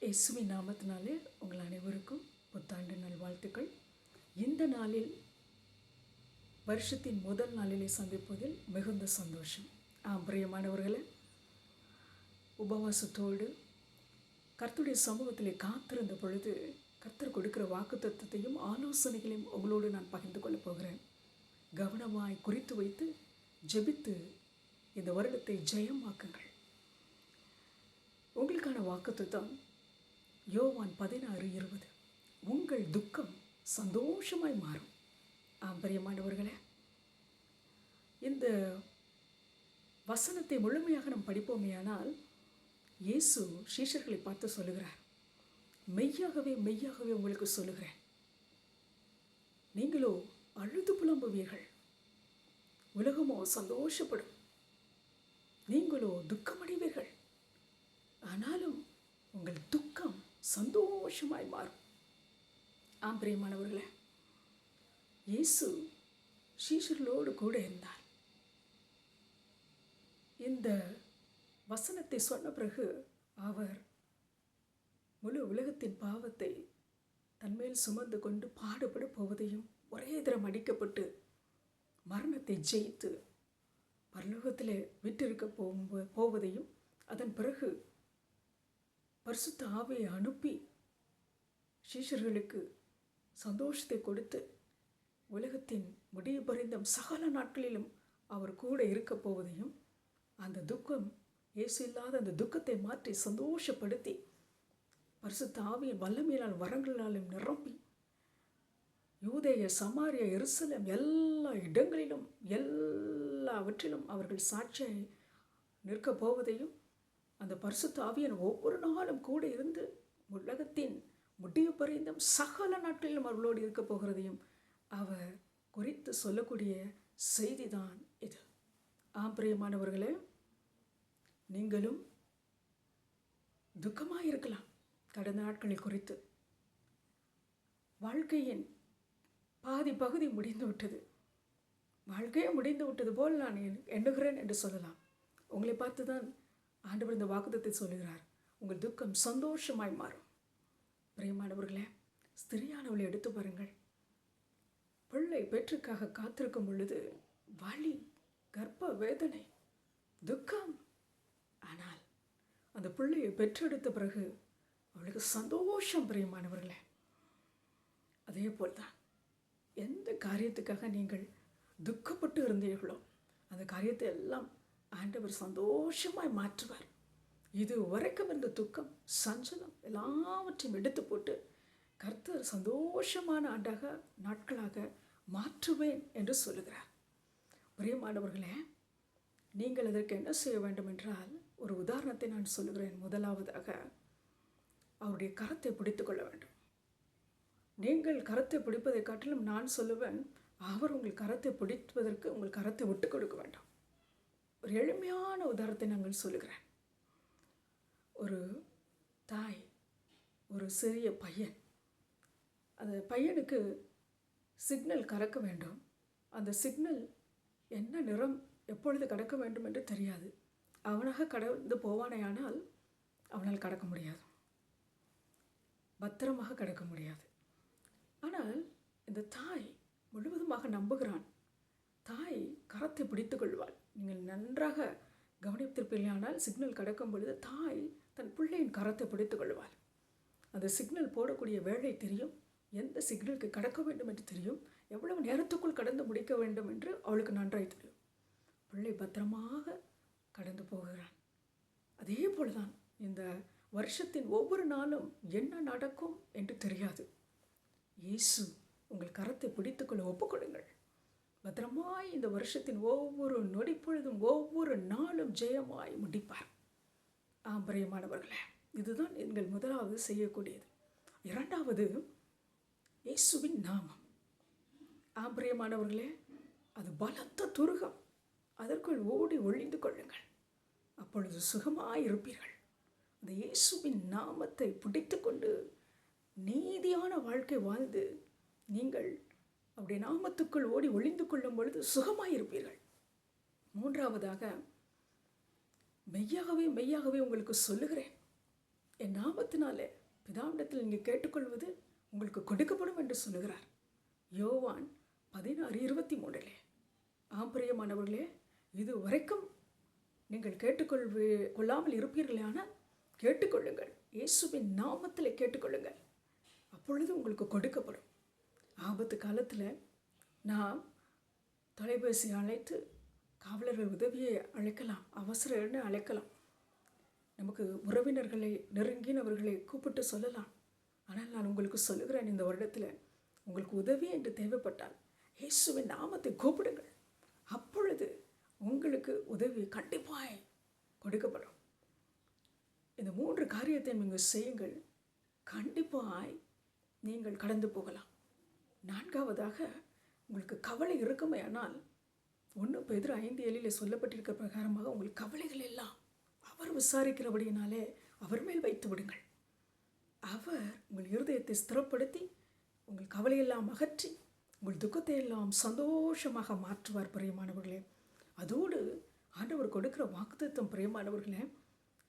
இயேசுவின் நாமத்தினாலே உங்கள் அனைவருக்கும் புத்தாண்டு நல்வாழ்த்துக்கள். இந்த நாளில் வருஷத்தின் முதல் நாளிலே சந்திப்பதில் மிகுந்த சந்தோஷம். பிரியமானவர்களே, உபவாசத்தோடு கர்த்தருடைய சமூகத்திலே காத்திருந்த பொழுது கர்த்தர் கொடுக்கிற வாக்குத்தத்தத்தையும் ஆலோசனைகளையும் உங்களோடு நான் பகிர்ந்து கொள்ளப் போகிறேன். கவனமாய் குறித்து வைத்து ஜெபித்து இந்த வருடத்தை ஜெயமாக்குங்கள். உங்களுக்கான வாக்குத்தத்தம் யோவான் 16:20. உங்கள் துக்கம் சந்தோஷமாய் மாறும். பிரியமானவர்களே, இந்த வசனத்தை முழுமையாக நாம் படிப்போமேயானால் இயேசு சீஷர்களை பார்த்து சொல்லுகிறார், மெய்யாகவே மெய்யாகவே உங்களுக்கு சொல்லுகிறேன், நீங்களோ அழுது புலம்புவீர்கள், உலகமோ சந்தோஷப்படும். நீங்களோ துக்கமடைவீர்கள், ஆனாலும் உங்கள் துக்கம் சந்தோஷமாய் மாறும். பிரியமானவர்களே, இயேசு சீஷர்களோடு கூட இருந்தார். இந்த வசனத்தை சொன்ன பிறகு அவர் முழு உலகத்தின் பாவத்தை தன்மேல் சுமந்து கொண்டு பாடுபட போவதையும், ஒரே தரம் அடிக்கப்பட்டு மரணத்தை ஜெயித்து பரலோகத்திலே விட்டிருக்க போவதையும், அதன் பிறகு பரிசுத்த ஆவியை அனுப்பி சீஷர்களுக்கு சந்தோஷத்தை கொடுத்து உலகத்தின் முடிவு பரிந்தும் சகல நாட்களிலும் அவர் கூட இருக்க போவதையும், அந்த துக்கம் இயேசு இல்லாத அந்த துக்கத்தை மாற்றி சந்தோஷப்படுத்தி பரிசுத்த ஆவியின் வல்லமையினால் வரங்களாலும் நிரப்பி யூதேய சமாரியா எருசலேம் எல்லா இடங்களிலும் எல்லாவற்றிலும் அவர்கள் சாட்சியை நிற்கப் போவதையும், அந்த பரிசுத்த ஆவியின் ஒவ்வொரு நாளும் கூட இருந்து உலகத்தின் முடிவு பரிந்தும் சகல நாட்களிலும் அவர்களோடு இருக்க போகிறதையும் அவர் குறித்து சொல்லக்கூடிய செய்தி தான் இது. பிரியமானவர்களே, நீங்களும் துக்கமாக இருக்கலாம். கடந்த நாட்களை குறித்து வாழ்க்கையின் பாதி பகுதி முடிந்து விட்டது, வாழ்க்கையே முடிந்து விட்டது போல் நான் எண்ணுகிறேன் என்று சொல்லலாம். உங்களை பார்த்து தான் ஆண்டவர் இந்த வாக்குத்தத்தை சொல்லுகிறார், உங்கள் துக்கம் சந்தோஷமாய் மாறும். பிரியமானவர்களே, ஸ்திரியானவளை எடுத்து பாருங்கள். பிள்ளை பெற்றுக்காக காத்திருக்கும் பொழுது வலி, கர்ப்ப வேதனை, துக்கம். ஆனால் அந்த பிள்ளையை பெற்றெடுத்த பிறகு அவளுக்கு சந்தோஷம். பிரியமானவர்களே, அதே போல்தான் எந்த காரியத்துக்காக நீங்கள் துக்கப்பட்டு இருந்தீர்களோ அந்த காரியத்தை எல்லாம் ஆண்டவர் சந்தோஷமாய் மாற்றுவார். இது வரைக்கும் இந்த துக்கம், சஞ்சலம் எல்லாவற்றையும் எடுத்து போட்டு கர்த்தர் சந்தோஷமான ஆண்டாக நாட்களாக மாற்றுவேன் என்று சொல்லுகிறார். பிரியமானவர்களே, நீங்கள் அதற்கு என்ன செய்ய வேண்டும் என்றால், ஒரு உதாரணத்தை நான் சொல்லுகிறேன். முதலாவதாக அவருடைய கரத்தை பிடித்து கொள்ள வேண்டும். நீங்கள் கரத்தை பிடிப்பதை காட்டிலும் நான் சொல்லுவேன், அவர் உங்கள் கரத்தை பிடிப்பதற்கு உங்கள் கரத்தை விட்டு கொடுக்க வேண்டும். ஒரு எளிமையான உதாரணத்தை நாங்கள் சொல்லுகிறேன். ஒரு தாய், ஒரு சிறிய பையன், அந்த பையனுக்கு சிக்னல் கறக்க வேண்டும். அந்த சிக்னல் என்ன நிறம் எப்பொழுது கடக்க வேண்டும் என்று தெரியாது. அவனாக கடந்து போவானேயானால் அவனால் கடக்க முடியாது, பத்திரமாக கடக்க முடியாது. ஆனால் இந்த தாய் முழுவதுமாக நம்புகிறான். தாய் கரத்தை பிடித்து கொள்வாள். நீங்கள் நன்றாக கவனித்திருப்பீர்களானால் சிக்னல் கடக்கும் பொழுது தாய் தன் பிள்ளையின் கரத்தை பிடித்து கொள்வாள். அந்த சிக்னல் போடக்கூடிய வேலை தெரியும், எந்த சிக்னலுக்கு கடக்க வேண்டும் என்று தெரியும், எவ்வளவு நேரத்துக்குள் கடந்து முடிக்க வேண்டும் என்று அவளுக்கு நன்றாய் தெரியும். பிள்ளை பத்திரமாக கடந்து போகிறான். அதே போல்தான் இந்த வருஷத்தின் ஒவ்வொரு நாளும் என்ன நடக்கும் என்று தெரியாது. இயேசு உங்கள் கரத்தை பிடித்துக்கொள்ள ஒப்புக்கொடுங்கள். பத்திரமாய் இந்த வருஷத்தின் ஒவ்வொரு நொடிப்பொழுதும் ஒவ்வொரு நாளும் ஜெயமாய் முடிப்பார். பிரியமானவர்களே, இதுதான் எங்கள் முதலாவது செய்யக்கூடியது. இரண்டாவது, இயேசுவின் நாமம். பிரியமானவர்களே, அது பலத்த துருகம். அதற்குள் ஓடி ஒளிந்து கொள்ளுங்கள், அப்பொழுது சுகமாய் இருப்பீர்கள். அந்த இயேசுவின் நாமத்தை பிடித்து கொண்டு நீதியான வாழ்க்கை வாழ்ந்து நீங்கள் அவருடைய நாமத்துக்குள் ஓடி ஒளிந்து கொள்ளும் பொழுது சுகமாயிருப்பீர்கள். மூன்றாவதாக, மெய்யாகவே மெய்யாகவே உங்களுக்கு சொல்லுகிறேன், என் நாமத்தினாலே பிதாவிடத்தில் நீங்கள் கேட்டுக்கொள்வது உங்களுக்கு கொடுக்கப்படும் என்று சொல்லுகிறார். யோவான் 16:23. பிரியமானவர்களே, இது வரைக்கும் நீங்கள் கொள்ளாமல் இருப்பீர்களே, ஆனால் கேட்டுக்கொள்ளுங்கள். இயேசுவின் நாமத்தில் கேட்டுக்கொள்ளுங்கள், அப்பொழுது உங்களுக்கு கொடுக்கப்படும். ஆபத்து காலத்தில் நாம் தொலைபேசி அழைத்து காவலர்கள் உதவியை அழைக்கலாம், அவசர எண்ணை அழைக்கலாம், நமக்கு உறவினர்களை நெருங்கினவர்களை கூப்பிட்டு சொல்லலாம். ஆனால் நான் உங்களுக்கு சொல்லுகிறேன், இந்த வருடத்தில் உங்களுக்கு உதவி என்று தேவைப்பட்டால் இயேசுவின் நாமத்தை கூப்பிடுங்கள், அப்பொழுது உங்களுக்கு உதவி கண்டிப்பாய் கொடுக்கப்படும். இந்த 3 காரியத்தை நீங்கள் செய்யுங்கள், கண்டிப்பாய் நீங்கள் கடந்து போகலாம். 4வதாக, உங்களுக்கு கவலை இருக்குமே ஆனால் 1 பேதுரு 5:7 சொல்லப்பட்டிருக்க பிரகாரமாக உங்கள் கவலைகள் எல்லாம் அவர் விசாரிக்கிறபடியினாலே அவர் மேல் வைத்து விடுங்கள். அவர் உங்கள் இருதயத்தை ஸ்திரப்படுத்தி உங்கள் கவலையெல்லாம் அகற்றி உங்கள் துக்கத்தை எல்லாம் சந்தோஷமாக மாற்றுவார். பிரியமானவர்களே, அதோடு ஆண்டவர் கொடுக்கிற வாக்குத்தத்தம் பிரியமானவர்களே,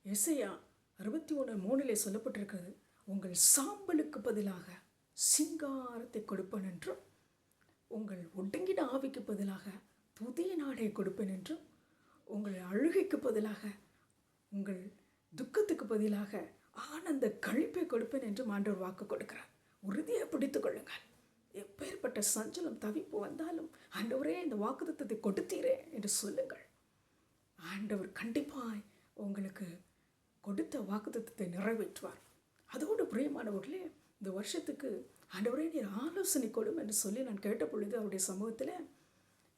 எசையா 61:3 சொல்லப்பட்டிருக்கிறது, உங்கள் சாம்பலுக்கு பதிலாக சிங்காரத்தை கொடுப்பேன் என்றும், உங்கள் ஒடுங்கின ஆவிக்கு பதிலாக புதிய நாடை கொடுப்பேன் என்றும், உங்கள் அழுகைக்கு பதிலாக உங்கள் துக்கத்துக்கு பதிலாக ஆனந்த கழிப்பை கொடுப்பேன் என்றும் ஆண்டவர் வாக்கு கொடுக்கிறார். உறுதியை பிடித்து கொள்ளுங்கள். எப்பேற்பட்ட சஞ்சலம் தவிப்பு வந்தாலும் ஆண்டவரே இந்த வாக்குத்தத்தத்தை கொடுத்தீரே என்று சொல்லுங்கள். ஆண்டவர் கண்டிப்பாய் உங்களுக்கு கொடுத்த வாக்குத்தத்தத்தை நிறைவேற்றுவார். அதோடு பிரியமானவர்களே, இந்த வருஷத்துக்கு ஆண்டவரே நீர் ஆலோசனை கொடும் என்று சொல்லி நான் கேட்ட பொழுது அவருடைய சமூகத்தில்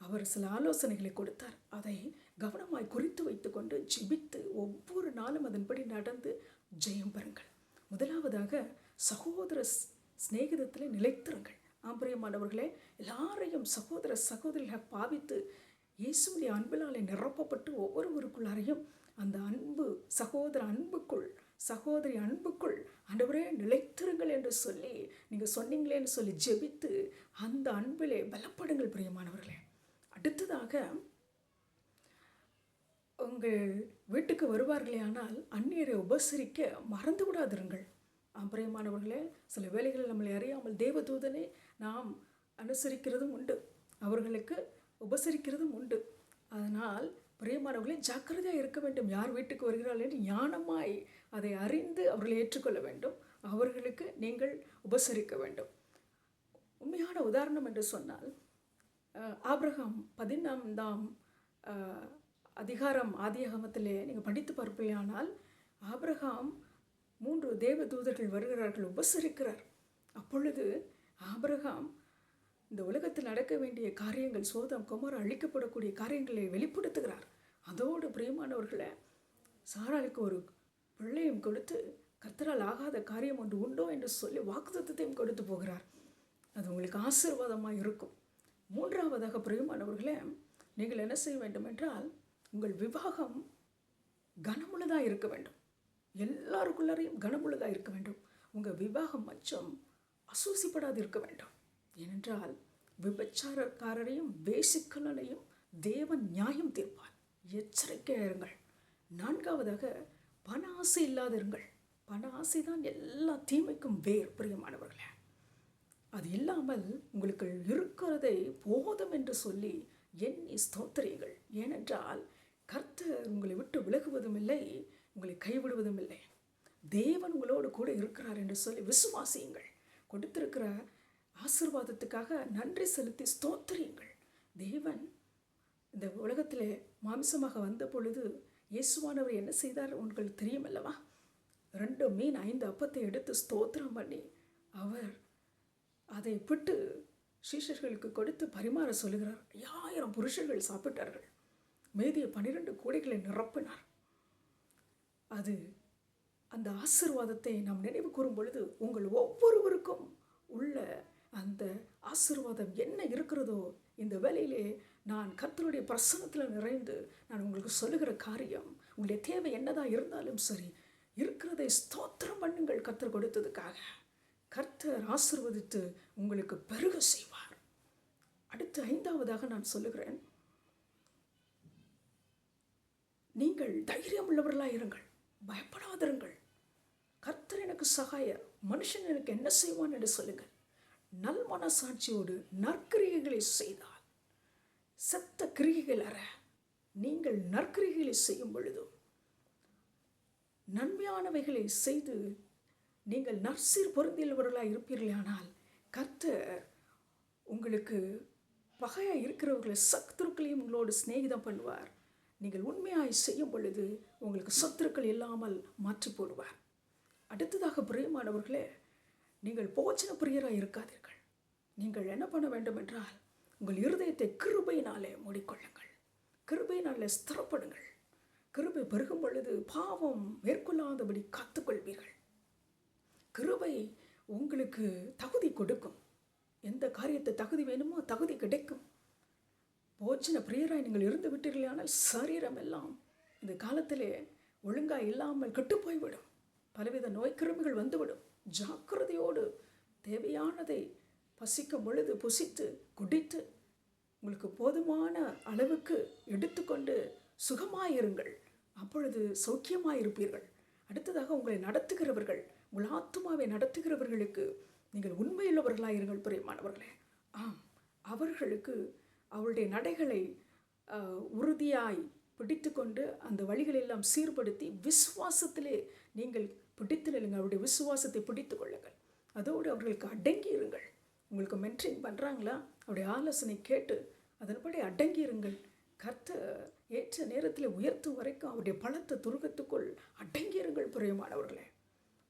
அவர் சில ஆலோசனைகளை கொடுத்தார். அதை கவனமாய் குறித்து வைத்து கொண்டு ஜெபித்து ஒவ்வொரு நாளும் அதன்படி நடந்து ஜெயம் பெறுங்கள். முதலாவதாக, சகோதர சிநேகிதத்தில் நிலைத்திருங்கள். பிரியமானவர்களே, எல்லாரையும் சகோதர சகோதரியாக பாவித்து இயேசுடைய அன்பினாலே நிரப்பப்பட்டு ஒவ்வொருவருக்குள்ளாரையும் அந்த அன்பு, சகோதர அன்புக்குள், சகோதரி அன்புக்குள் ஆண்டவரே நிலைத்திருங்கள் என்று சொல்லி நீங்கள் சொன்னீங்களேன்னு சொல்லி ஜெபித்து அந்த அன்பிலே பலப்படுங்கள் பிரியமானவர்களே. அடுத்ததாக, உங்கள் வீட்டுக்கு வருவார்களே ஆனால் அந்நியரை உபசரிக்க மறந்து விடாதிருங்கள். பிரியமானவர்களே, சில வேளைகளில் நம்மளை அறியாமல் தேவதூதனை நாம் அனுசரிக்கிறதும் உண்டு, அவர்களுக்கு உபசரிக்கிறதும் உண்டு. அதனால் பிரியமானவர்களே, ஜாக்கிரதையாக இருக்க வேண்டும். யார் வீட்டுக்கு வருகிறார்கள் என்று ஞானமாய் அதை அறிந்து அவர்களை ஏற்றுக்கொள்ள வேண்டும். அவர்களுக்கு நீங்கள் உபசரிக்க வேண்டும். உண்மையான உதாரணம் என்று சொன்னால், ஆபிரகாம் 14ஆம் அதிகாரம் ஆதியாகமத்திலே நீங்கள் படித்து பார்ப்பீர்களானால், ஆபிரகாம் 3 தேவதூதர்கள் வருகிறார்கள், உபசரிக்கிறார். அப்பொழுது ஆபிரகாம் இந்த உலகத்தில் நடக்க வேண்டிய காரியங்கள், சோதம் கொமோரா அழிக்கப்படக்கூடிய காரியங்களை வெளிப்படுத்துகிறார். அதோடு பிரியமானவர்களை, சாராளுக்கு ஒரு பிள்ளையும் கொடுத்து கர்த்தரால் ஆகாத காரியம் ஒன்று உண்டோ என்று சொல்லி வாக்குத்தத்தத்தையும் கொடுத்து போகிறார். அது உங்களுக்கு ஆசீர்வாதமாக இருக்கும். 3வதாக பிரியமானவர்களே, நீங்கள் என்ன செய்ய வேண்டும் என்றால், உங்கள் விவாகம் கனமுள்ளதாக இருக்க வேண்டும். எல்லாருக்குள்ளாரையும் கனமுள்ளதாக இருக்க வேண்டும். உங்கள் விவாகம் மச்சம் அசூசிப்படாது இருக்க வேண்டும். ஏனென்றால் விபச்சாரக்காரரையும் வேசிக்கலனையும் தேவன் நியாயம் தீர்ப்பார். எச்சரிக்கையாக இருங்கள். 4வதாக, பண ஆசை இல்லாதிருங்கள். பண ஆசை தான் எல்லா தீமைக்கும் வேர் பிரியமானவர்களே. அது இல்லாமல் உங்களுக்கு இருக்கிறதை போதும் என்று சொல்லி எண்ணி ஸ்தோத்திரியுங்கள். ஏனென்றால் கர்த்தர் உங்களை விட்டு விலகுவதும் இல்லை, உங்களை கைவிடுவதும் இல்லை. தேவன் உங்களோடு கூட இருக்கிறார் என்று சொல்லி விசுவாசியுங்கள். கொடுத்திருக்கிற ஆசீர்வாதத்துக்காக நன்றி செலுத்தி ஸ்தோத்திரியுங்கள். தேவன் இந்த உலகத்தில் மாம்சமாக வந்த பொழுது இயேசுவானவர் என்ன செய்தார் உங்களுக்கு தெரியும் அல்லவா? 2 மீன் 5 அப்பத்தை எடுத்து ஸ்தோத்திரம் பண்ணி அவர் அதை விட்டு சீஷர்களுக்கு கொடுத்து பரிமாற சொல்லுகிறார். 5000 புருஷர்கள் சாப்பிட்டார்கள். மீதிய 12 கூடைகளை நிரப்பினார். அது அந்த ஆசீர்வாதத்தை நாம் நினைவு கூறும் பொழுது உங்கள் ஒவ்வொருவருக்கும் உள்ள அந்த ஆசீர்வாதம் என்ன இருக்கிறதோ, இந்த வேளையிலே நான் கர்த்தருடைய பிரசன்னத்தில் நிறைந்து நான் உங்களுக்கு சொல்லுகிற காரியம், உங்களுடைய தேவை என்னதான் இருந்தாலும் சரி, இருக்கிறதை ஸ்தோத்திரம் பண்ணுங்கள். கர்த்தர் கொடுத்ததுக்காக கர்த்தர் ஆசீர்வதித்து உங்களுக்கு பெருக செய்வார். அடுத்து 5வதாக நான் சொல்லுகிறேன், நீங்கள் தைரியம் உள்ளவர்களாக இருங்கள், பயப்படாதிருங்கள். எனக்கு சகாயர், மனுஷன் எனக்கு என்ன செய்வான் என்று சொல்லுங்கள். நல் மனசாட்சியோடு நற்கிரியைகளை செய்தால் செத்த கிரியைகள் அற நீங்கள் நற்கிரியைகளை செய்யும் பொழுது, நன்மையானவைகளை செய்து நீங்கள் நற்சீர் பொருந்தியவர்களாக இருப்பீர்களானால் கர்த்தர் உங்களுக்கு பகையாக இருக்கிறவர்களை சத்துருக்களையும் உங்களோடு சிநேகிதம் பண்ணுவார். நீங்கள் உண்மையாய் செய்யும் பொழுது உங்களுக்கு சத்துருக்கள் இல்லாமல் மாற்றி போடுவார். அடுத்ததாக பிரியமானவர்களே, நீங்கள் போஜன பிரியராக இருக்காதீர்கள். நீங்கள் என்ன பண்ண வேண்டும் என்றால், உங்கள் இருதயத்தை கிருபையினாலே மூடிக்கொள்ளுங்கள், கிருபையினாலே ஸ்திரப்படுங்கள். கிருபை பெருகும் பொழுது பாவம் மேற்கொள்ளாதபடி காத்துக்கொள்வீர்கள். கிருபை உங்களுக்கு தகுதி கொடுக்கும். எந்த காரியத்தை தகுதி வேணுமோ தகுதி கிடைக்கும். போஜன பிரியராய் நீங்கள் இருந்து விட்டீர்களானால் சரீரம் எல்லாம் இந்த காலத்திலே ஒழுங்காக இல்லாமல் கெட்டுப்போய்விடும். பலவித நோய்க்கிருமிகள் வந்துவிடும். ஜாக்கிரதையோடு தேவையானதை பசிக்கும் பொழுது புசித்து குடித்து உங்களுக்கு போதுமான அளவுக்கு எடுத்துக்கொண்டு சுகமாயிருங்கள். அப்பொழுது சௌக்கியமாயிருப்பீர்கள். அடுத்ததாக உங்களை நடத்துகிறவர்கள், உங்கள் ஆத்துமாவை நடத்துகிறவர்களுக்கு நீங்கள் உண்மையுள்ளவர்களாயிருங்கள் பிரியமானவர்களே. ஆம், அவர்களுக்கு அவருடைய நடைகளை உறுதியாய் பிடித்து கொண்டு அந்த வழிகளெல்லாம் சீர்படுத்தி விசுவாசத்திலே நீங்கள் பிடித்து நில்லுங்கள். அவருடைய விசுவாசத்தை பிடித்து கொள்ளுங்கள். அதோடு அவர்களுக்கு அடங்கி இருங்கள். உங்களுக்கு மென்டரிங் பண்ணுறாங்களா, அவருடைய ஆலோசனை கேட்டு அதன்படி அடங்கி இருங்கள். கர்த்தர் ஏற்ற நேரத்தில் உயர்த்தும் வரைக்கும் அவருடைய பலத்த துருகத்துக்குள் அடங்கி இருங்கள் பிரியமானவர்களே.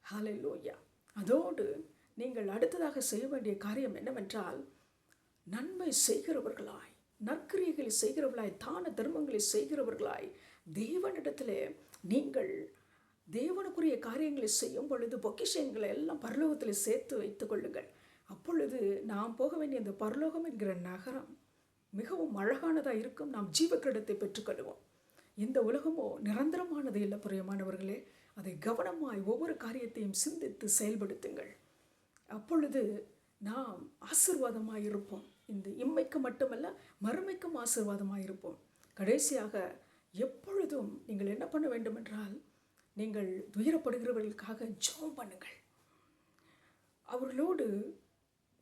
ஹல்லேலூயா. அதோடு நீங்கள் அடுத்ததாக செய்ய வேண்டிய காரியம் என்னவென்றால், நன்மை செய்கிறவர்களாய், நற்கிரியைகளை செய்கிறவர்களாய், தான தர்மங்களை செய்கிறவர்களாய் தேவனிடத்தில் நீங்கள் தேவனுக்குரிய காரியங்களை செய்யும் பொழுது பொக்கிஷங்களை எல்லாம் பரலோகத்தில் சேர்த்து வைத்துக் கொள்ளுங்கள். அப்பொழுது நாம் போக வேண்டிய இந்த பரலோகம் என்கிற நகரம் மிகவும் அழகானதாக இருக்கும். நாம் ஜீவக்கிரீடத்தை பெற்றுக்கொள்வோம். இந்த உலகமோ நிரந்தரமானது இல்லை பிரியமானவர்களே. அதை கவனமாய் ஒவ்வொரு காரியத்தையும் சிந்தித்து செயல்படுத்துங்கள். அப்பொழுது நாம் ஆசீர்வாதமாக இருப்போம். இந்த இம்மைக்கு மட்டுமல்ல, மறுமைக்கும் ஆசீர்வாதமாக இருப்போம். கடைசியாக எப்பொழுதும் நீங்கள் என்ன பண்ண வேண்டும் என்றால், நீங்கள் துயரப்படுகிறவர்களுக்காக ஜெபம் பண்ணுங்கள். அவர்களோடு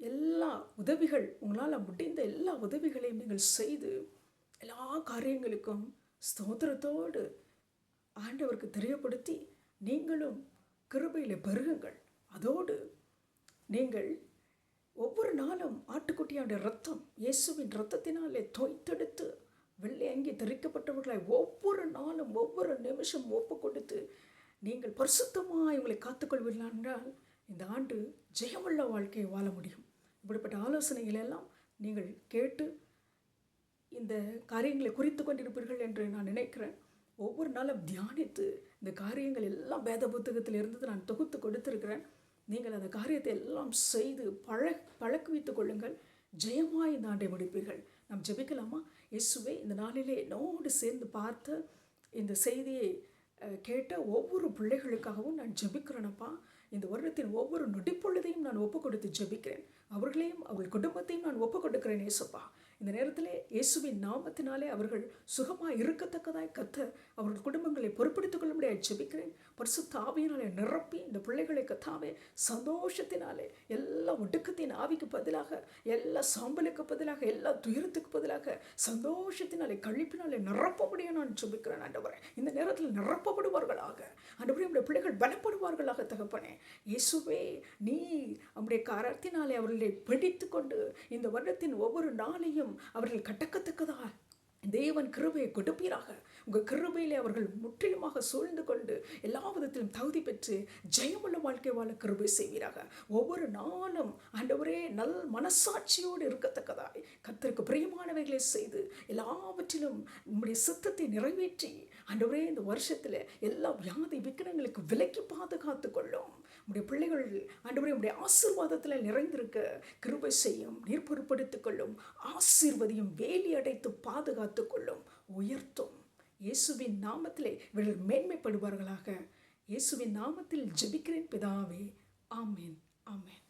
எல்லா உதவிகள், உங்களால் முடிந்த எல்லா உதவிகளையும் நீங்கள் செய்து எல்லா காரியங்களுக்கும் ஸ்தோத்திரத்தோடு ஆண்டவருக்கு தெரியப்படுத்தி நீங்களும் கிருபையில் பெருகுங்கள். அதோடு நீங்கள் ஒவ்வொரு நாளும் ஆட்டுக்குட்டியானுடைய ரத்தம், இயேசுவின் ரத்தத்தினாலே தோய்த்தெடுத்து வெள்ளை அங்கி தரிக்கப்பட்டவர்களாய் ஒவ்வொரு நாளும் ஒவ்வொரு நிமிஷம் ஒப்பு கொடுத்து நீங்கள் பரிசுத்தமாக உங்களை காத்துக்கொள்வீர்கள் என்றால் இந்த ஆண்டு ஜெயமுள்ள வாழ்க்கையை வாழ முடியும். இப்படிப்பட்ட ஆலோசனைகள் எல்லாம் நீங்கள் கேட்டு இந்த காரியங்களை குறித்து கொண்டிருப்பீர்கள் என்று நான் நினைக்கிறேன். ஒவ்வொரு நாளும் தியானித்து இந்த காரியங்கள் எல்லாம் வேத புத்தகத்தில் இருந்தது நான் தொகுத்து கொடுத்திருக்கிறேன். நீங்கள் அந்த காரியத்தை எல்லாம் செய்து பழக்குவித்துக் கொள்ளுங்கள். ஜெயமாய் இந்த ஆண்டை முடிப்பீர்கள். நாம் ஜெபிக்கலாமா? இயேசுவே, இந்த நாளிலே என்னோடு சேர்ந்து பார்த்த இந்த செய்தியை கேட்ட ஒவ்வொரு பிள்ளைகளுக்காகவும் நான் ஜெபிக்கிறேனப்பா. இந்த வருடத்தின் ஒவ்வொரு நொடிப்பொழுதையும் நான் ஒப்பு கொடுத்து ஜெபிக்கிறேன். அவர்களையும் அவர்கள் குடும்பத்தையும் நான் ஒப்பு கொடுக்கிறேன் இயேசுப்பா. இந்த நேரத்திலே இயேசுவின் நாமத்தினாலே அவர்கள் சுகமாக இருக்கத்தக்கதாய் கர்த்தர் அவர்கள் குடும்பங்களை பொறுப்படுத்திக் கொள்ளும்படியாக ஜெபிக்கிறேன். பரிசுத்த ஆவியினாலே நிரப்பி இந்த பிள்ளைகளை கர்த்தாவே சந்தோஷத்தினாலே, எல்லா ஒடுக்கத்தின் ஆவிக்கு பதிலாக, எல்லா சாம்பலுக்கு பதிலாக, எல்லா துயரத்துக்கு பதிலாக சந்தோஷத்தினாலே களிப்பினாலே நிரப்பபடியாக நான் ஜெபிக்கிறேன் ஆண்டவரே. இந்த நேரத்தில் நிரப்பப்படுவார்களாக ஆண்டவரே. நம்முடைய பிள்ளைகள் பலப்படுவார்களாக தகப்பனே. இயேசுவே, நீ நம்முடைய கரத்தினாலே அவர்களை பிடித்து கொண்டு இந்த வருடத்தின் ஒவ்வொரு நாளையும் அவர்கள் கட்டக்கத்தக்கதா தேவன் கிருபையை கொடுப்பீராக. உங்கள் கிருபையிலே அவர்கள் முற்றிலுமாக சூழ்ந்து கொண்டு எல்லா விதத்திலும் தகுதி பெற்று ஜெயமுள்ள வாழ்க்கை வாழ கிருபை செய்வீராக. ஒவ்வொரு நாளும் ஆண்டவரே நல் மனசாட்சியோடு இருக்கத்தக்கதாய் கர்த்தருக்கு பிரியமானவைகளை செய்து எல்லாவற்றிலும் நம்முடைய சித்தத்தை நிறைவேற்றி ஆண்டவரே இந்த வருஷத்தில் எல்லா வியாதி விக்கிரங்களுக்கு விலக்கி பாதுகாத்து கொள்ளும். நம்முடைய பிள்ளைகள் ஆண்டவரே நம்முடைய ஆசீர்வாதத்தில் நிறைந்திருக்க கிருபை செய்யும். நீர் பொறுப்படுத்திக் கொள்ளும். ஆசீர்வதியும். வேலி அடைத்து பாதுகாத்து கொள்ளும். உயர்த்தும். இயேசுவின் நாமத்திலே இவர்கள் மேன்மைப்படுவார்களாக. இயேசுவின் நாமத்தில் ஜெபிக்கிறேன் பிதாவே. ஆமேன், ஆமேன்.